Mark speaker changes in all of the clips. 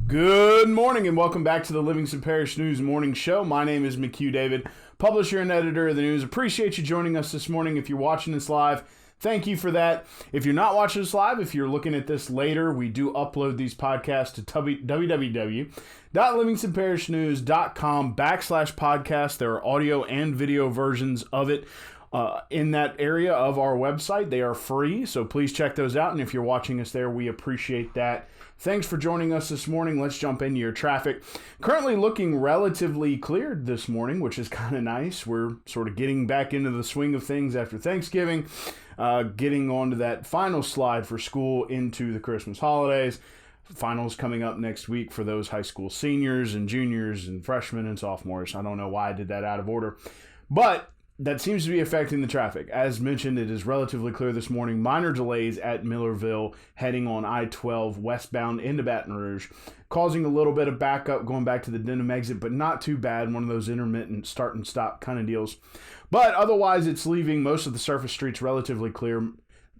Speaker 1: Good morning and welcome back to the Livingston Parish News Morning Show. My name is McHugh David, publisher and editor of the news. Appreciate you joining us this morning. If you're watching this live, thank you for that. If you're not watching this live, if you're looking at this later, we do upload these podcasts to www.livingstonparishnews.com/podcast. There are audio and video versions of it in that area of our website. They are free, so please check those out. And if you're watching us there, we appreciate that. Thanks for joining us this morning. Let's jump into your traffic. Currently looking relatively cleared this morning, which is kind of nice. We're sort of getting back into the swing of things after Thanksgiving, getting onto that final slide for school into the Christmas holidays. Finals coming up next week for those high school seniors and juniors and freshmen and sophomores. I don't know why I did that out of order, but that seems to be affecting the traffic. As mentioned, it is relatively clear this morning. Minor delays at Millerville heading on I-12 westbound into Baton Rouge, causing a little bit of backup going back to the Denham exit, but not too bad. One of those intermittent start and stop kind of deals. But otherwise, it's leaving most of the surface streets relatively clear.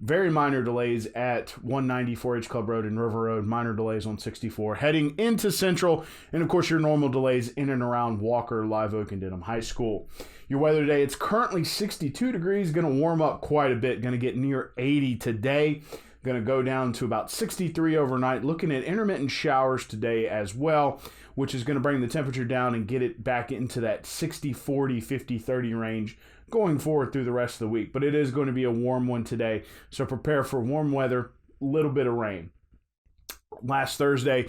Speaker 1: Very minor delays at 190 4-H Club Road and River Road. Minor delays on 64 heading into Central. And, of course, your normal delays in and around Walker, Live Oak, and Denham High School. Your weather today, it's currently 62 degrees. Going to warm up quite a bit. Going to get near 80 today. Going to go down to about 63 overnight. Looking at intermittent showers today as well, which is going to bring the temperature down and get it back into that 60, 40, 50, 30 range going forward through the rest of the week. But it is going to be a warm one today, so prepare for warm weather, a little bit of rain. Last Thursday,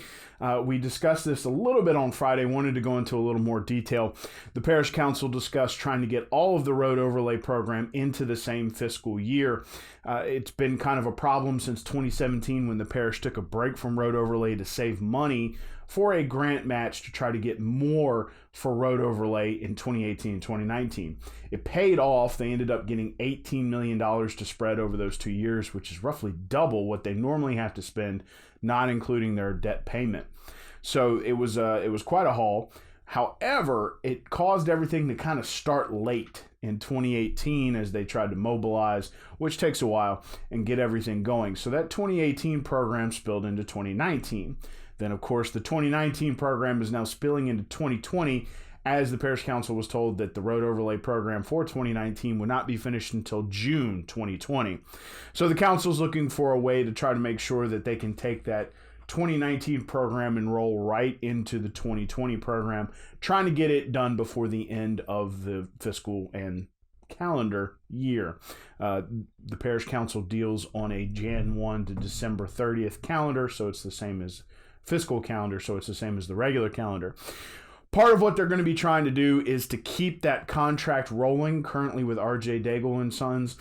Speaker 1: we discussed this a little bit on Friday, wanted to go into a little more detail. The Parish Council discussed trying to get all of the road overlay program into the same fiscal year. It's been kind of a problem since 2017 when the parish took a break from road overlay to save money for a grant match to try to get more for road overlay in 2018 and 2019. It paid off. They ended up getting $18 million to spread over those 2 years, which is roughly double what they normally have to spend, not including their debt payment. So it was quite a haul. However, it caused everything to kind of start late in 2018 as they tried to mobilize, which takes a while, and get everything going. So that 2018 program spilled into 2019. Then, of course, the 2019 program is now spilling into 2020 as the Parish Council was told that the road overlay program for 2019 would not be finished until June 2020. So the council's looking for a way to try to make sure that they can take that 2019 program and roll right into the 2020 program, trying to get it done before the end of the fiscal and calendar year. The Parish Council deals on a Jan 1 to December 30th calendar, so it's the same as fiscal calendar, so it's the same as the regular calendar. Part of what they're going to be trying to do is to keep that contract rolling currently with R.J. Daigle and Sons.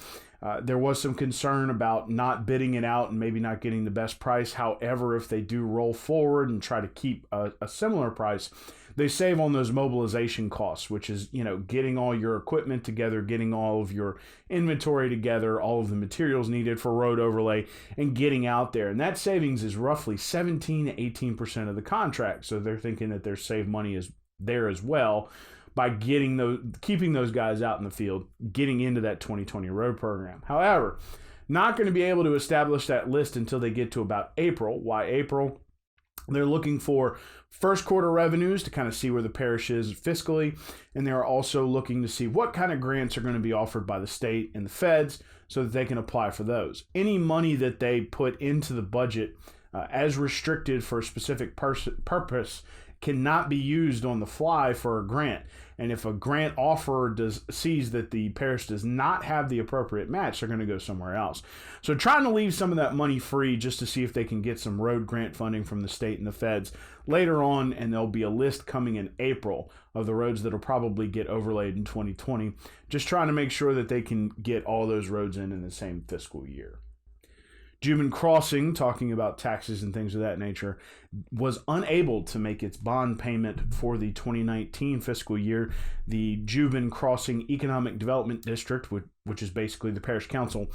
Speaker 1: There was some concern about not bidding it out and maybe not getting the best price. However, if they do roll forward and try to keep a similar price, they save on those mobilization costs, which is, getting all your equipment together, getting all of your inventory together, all of the materials needed for road overlay, and getting out there. And that savings is roughly 17 to 18% of the contract. So they're thinking that their save money is there as well by keeping those guys out in the field, getting into that 2020 road program. However, not going to be able to establish that list until they get to about April. Why April? They're looking for first quarter revenues to kind of see where the parish is fiscally, and they're also looking to see what kind of grants are going to be offered by the state and the feds so that they can apply for those. Any money that they put into the budget as restricted for a specific purpose cannot be used on the fly for a grant. And if a grant offerer sees that the parish does not have the appropriate match, they're going to go somewhere else. So trying to leave some of that money free just to see if they can get some road grant funding from the state and the feds later on, and there'll be a list coming in April of the roads that'll probably get overlaid in 2020, just trying to make sure that they can get all those roads in the same fiscal year. Juban Crossing, talking about taxes and things of that nature, was unable to make its bond payment for the 2019 fiscal year. The Juban Crossing Economic Development District, which is basically the parish council,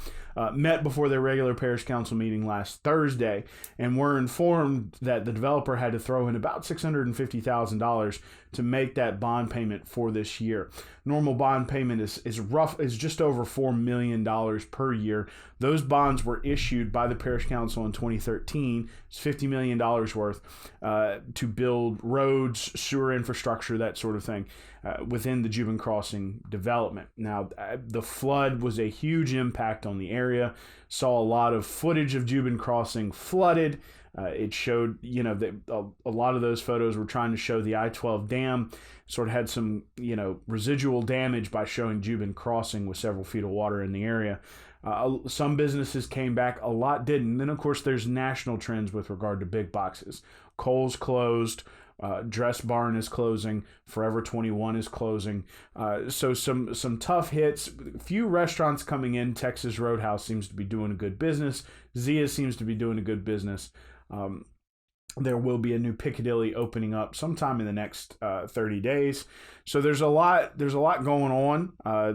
Speaker 1: met before their regular parish council meeting last Thursday, and were informed that the developer had to throw in about $650,000 to make that bond payment for this year. Normal bond payment is just over $4 million per year. Those bonds were issued by the parish council in 2013. It's $50 million worth worth, to build roads, sewer infrastructure, that sort of thing, within the Juban Crossing development. Now, the flood was a huge impact on the area. Saw a lot of footage of Juban Crossing flooded. It showed, that a lot of those photos were trying to show the I-12 dam sort of had some, residual damage by showing Juban Crossing with several feet of water in the area. Some businesses came back, a lot didn't. And then, of course, there's national trends with regard to big boxes. Kohl's closed. Dress Barn is closing. Forever 21 is closing. So some tough hits. Few restaurants coming in. Texas Roadhouse seems to be doing a good business. Zia seems to be doing a good business. There will be a new Piccadilly opening up sometime in the next 30 days. So there's a lot going on.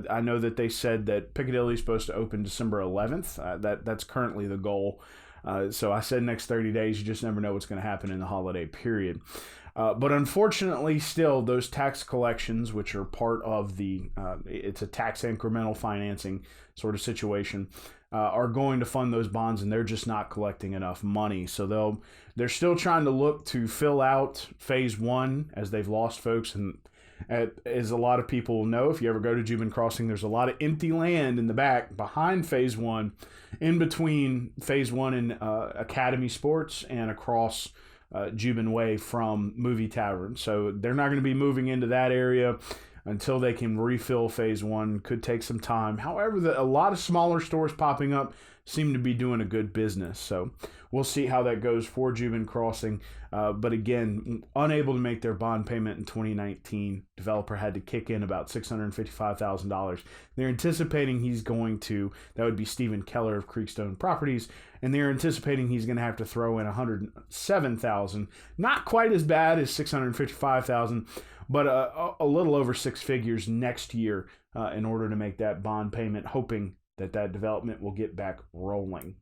Speaker 1: I know that they said that Piccadilly is supposed to open December 11th. That's currently the goal. So I said next 30 days. You just never know what's going to happen in the holiday period. But unfortunately, still, those tax collections, which are part of it's a tax incremental financing sort of situation, are going to fund those bonds, and they're just not collecting enough money. So they're still trying to look to fill out phase one, as they've lost folks. And as a lot of people know, if you ever go to Juban Crossing, there's a lot of empty land in the back behind phase one, in between phase one and Academy Sports and across Juban Way from Movie Tavern. So they're not going to be moving into that area until they can refill phase one. Could take some time. However, a lot of smaller stores popping up seem to be doing a good business. So we'll see how that goes for Juban Crossing. But again, unable to make their bond payment in 2019. Developer had to kick in about $655,000. They're anticipating that would be Stephen Keller of Creekstone Properties, and they're anticipating he's going to have to throw in $107,000. Not quite as bad as $655,000, but a little over six figures next year in order to make that bond payment, hoping that development will get back rolling.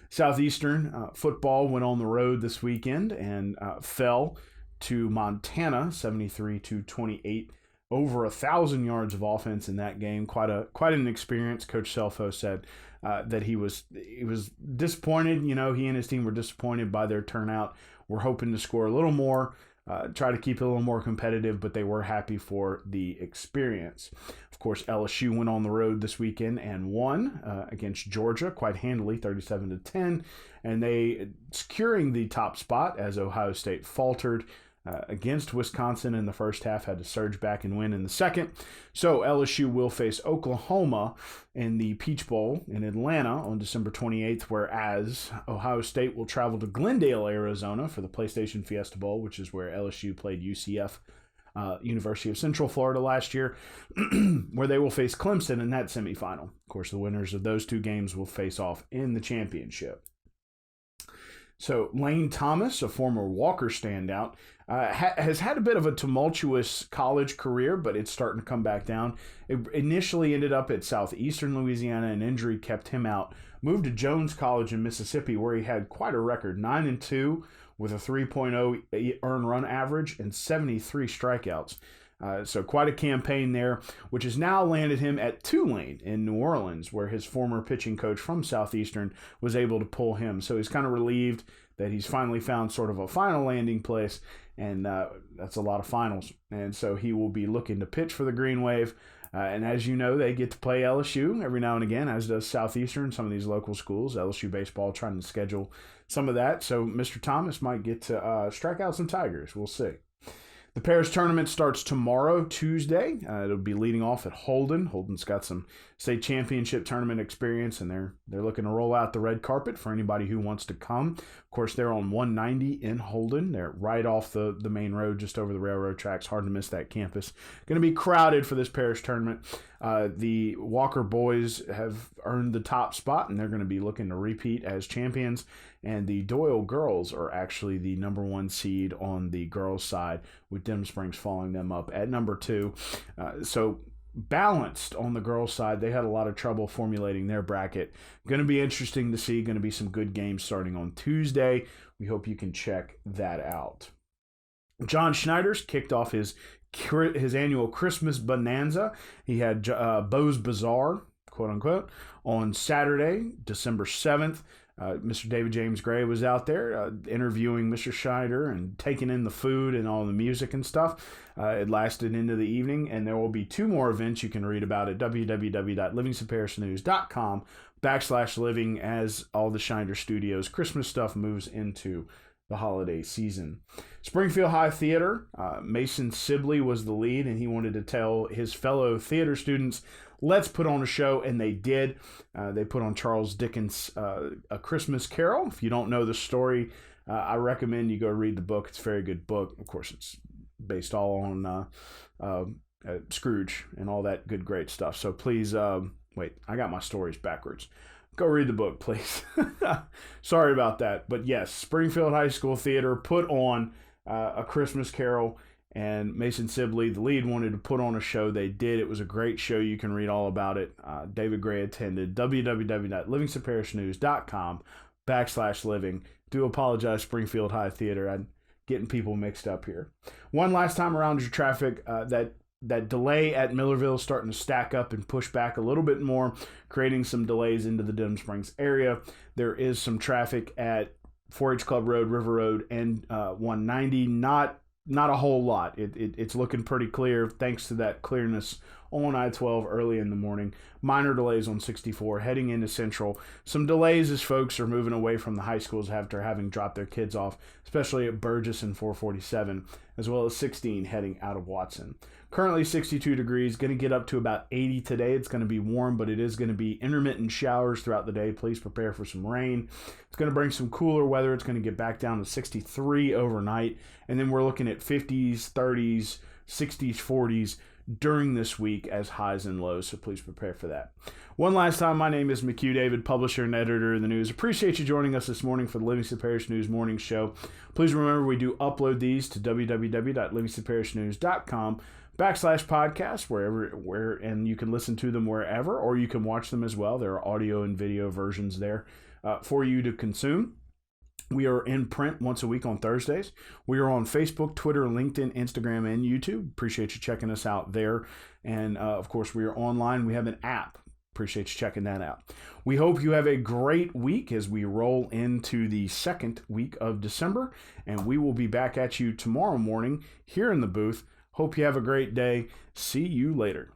Speaker 1: Southeastern football went on the road this weekend and fell to Montana 73-28. Over 1,000 yards of offense in that game. Quite an experience. Coach Selfo said that he was disappointed. He and his team were disappointed by their turnout. We're hoping to score a little more, try to keep it a little more competitive, but they were happy for the experience. Of course, LSU went on the road this weekend and won against Georgia quite handily, 37-10, and they securing the top spot as Ohio State faltered against Wisconsin in the first half, had to surge back and win in the second. So LSU will face Oklahoma in the Peach Bowl in Atlanta on December 28th, whereas Ohio State will travel to Glendale, Arizona for the PlayStation Fiesta Bowl, which is where LSU played UCF, University of Central Florida last year, where they will face Clemson in that semifinal. Of course, the winners of those two games will face off in the championship. So Lane Thomas, a former Walker standout, has had a bit of a tumultuous college career, but it's starting to come back down. It initially ended up at Southeastern Louisiana. An injury kept him out. Moved to Jones College in Mississippi, where he had quite a record, 9-2 with a 3.0 earned run average and 73 strikeouts. So quite a campaign there, which has now landed him at Tulane in New Orleans, where his former pitching coach from Southeastern was able to pull him. So he's kind of relieved that he's finally found sort of a final landing place, and that's a lot of finals. And so he will be looking to pitch for the Green Wave. And as you know, they get to play LSU every now and again, as does Southeastern, some of these local schools. LSU baseball trying to schedule some of that. So Mr. Thomas might get to strike out some Tigers. We'll see. The Parish tournament starts tomorrow, Tuesday. It'll be leading off at Holden. Holden's got some state championship tournament experience, and they're looking to roll out the red carpet for anybody who wants to come. Of course, they're on 190 in Holden. They're right off the main road, just over the railroad tracks. Hard to miss that campus. Going to be crowded for this Parish tournament. The Walker boys have earned the top spot, and they're going to be looking to repeat as champions. And the Doyle girls are actually the number one seed on the girls' side, with Dim Springs following them up at number 2. So balanced on the girls' side. They had a lot of trouble formulating their bracket. Going to be interesting to see. Going to be some good games starting on Tuesday. We hope you can check that out. John Schneider's kicked off his annual Christmas bonanza. He had Bo's Bazaar, quote unquote, on Saturday, December 7th. Mr. David James Gray was out there interviewing Mr. Schneider and taking in the food and all the music and stuff. It lasted into the evening, and there will be 2 more events you can read about at www.livingstonparishnews.com/living as all the Schneider Studios Christmas stuff moves into the holiday season. Springfield High Theater, Mason Sibley was the lead, and he wanted to tell his fellow theater students, let's put on a show, and they did. They put on Charles Dickens' A Christmas Carol. If you don't know the story, I recommend you go read the book. It's a very good book. Of course, it's based all on Scrooge and all that good, great stuff. So please, wait, I got my stories backwards. Go read the book, please. Sorry about that. But yes, Springfield High School Theater put on A Christmas Carol, and Mason Sibley, the lead, wanted to put on a show. They did. It was a great show. You can read all about it. David Gray attended. www.livingstonparishnews.com/living. Do apologize, Springfield High Theater. I'm getting people mixed up here. One last time around your traffic, that delay at Millerville is starting to stack up and push back a little bit more, creating some delays into the Denham Springs area. There is some traffic at 4-H Club Road, River Road, and 190. Not a whole lot. It's looking pretty clear thanks to that clearness on I-12 early in the morning. Minor delays on 64 heading into Central. Some delays as folks are moving away from the high schools after having dropped their kids off, especially at Burgess and 447, as well as 16 heading out of Watson. Currently 62 degrees, going to get up to about 80 today. It's going to be warm, but it is going to be intermittent showers throughout the day. Please prepare for some rain. It's going to bring some cooler weather. It's going to get back down to 63 overnight, and then we're looking at 50s, 30s, 60s, 40s during this week as highs and lows, so please prepare for that. One last time, my name is McHugh David, publisher and editor of the news. Appreciate you joining us this morning for the Livingston Parish News Morning Show. Please remember we do upload these to www.livingstonparishnews.com/podcast, and you can listen to them wherever, or you can watch them as well. There are audio and video versions there for you to consume. We are in print once a week on Thursdays. We are on Facebook, Twitter, LinkedIn, Instagram, and YouTube. Appreciate you checking us out there. And, of course, we are online. We have an app. Appreciate you checking that out. We hope you have a great week as we roll into the second week of December. And we will be back at you tomorrow morning here in the booth. Hope you have a great day. See you later.